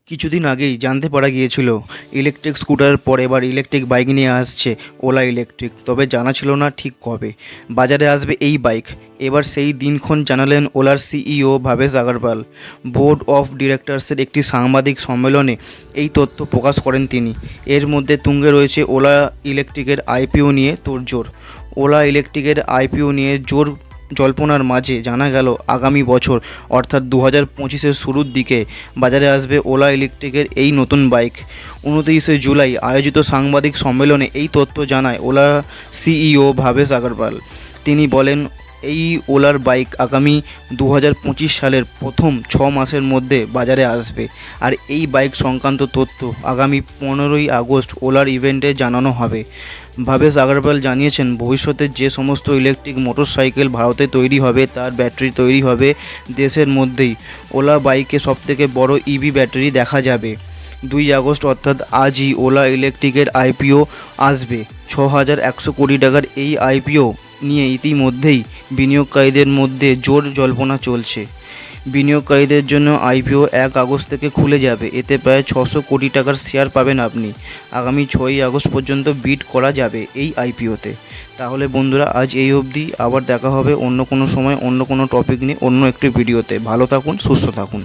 কিছুদিন আগেই জানতে পারা গিয়েছিল ইলেকট্রিক স্কুটারের পর এবার ইলেকট্রিক বাইক নিয়ে আসছে ওলা ইলেকট্রিক। তবে জানা ছিল না ঠিক কবে বাজারে আসবে এই বাইক। এবার সেই দিনক্ষণ জানালেন ওলার CEO Bhavish Aggarwal. Board of ডিরেক্টরসের একটি সাংবাদিক সম্মেলনে এই তথ্য প্রকাশ করেন তিনি। এর মধ্যে তুঙ্গে রয়েছে ওলা ইলেকট্রিকের আইপিও নিয়ে তোড়জোড়। ওলা ইলেকট্রিকের আইপিও নিয়ে জোর জল্পনার মাঝে জানা গেল আগামী বছর অর্থাৎ 2025-এর শুরুর দিকে বাজারে আসবে ওলা ইলেকট্রিকের এই নতুন বাইক। 29শে জুলাই আয়োজিত সাংবাদিক সম্মেলনে এই তথ্য জানায় ওলা সিইও ভবেশ আগরওয়াল। তিনি বলেন, এই ওলার বাইক আগামী 2025 সালের প্রথম 6 মাসের মধ্যে বাজারে আসবে। আর এই বাইক সংক্রান্ত তথ্য আগামী 15ই আগস্ট ওলার ইভেন্টে জানানো হবে। ভবেশ আগরওয়াল জানিয়েছেন, ভবিষ্যতে যে সমস্ত ইলেকট্রিক মোটরসাইকেল ভারতে তৈরি হবে তার ব্যাটারি তৈরি হবে দেশের মধ্যেই। ওলা বাইকে সবথেকে বড় ইভি ব্যাটারি দেখা যাবে। 2 আগস্ট অর্থাৎ আজই ওলা ইলেকট্রিকের আইপিও আসবে। 6100 কোটি টাকার এই আইপিও নিয়ে ইতিমধ্যেই বিনিয়োগকারীদের মধ্যে জোর জল্পনা চলছে। বিনিয়োগকারীদের জন্য আইপিও 1 আগস্ট থেকে খুলে যাবে। এতে প্রায় 600 কোটি টাকার শেয়ার পাবেন আপনি। আগামী 6ই আগস্ট পর্যন্ত বিড করা যাবে এই আইপিওতে। তাহলে বন্ধুরা, আজ এই অবধি। আবার দেখা হবে অন্য কোনো সময় অন্য কোনো টপিক নিয়ে অন্য একটি ভিডিওতে। ভালো থাকুন, সুস্থ থাকুন।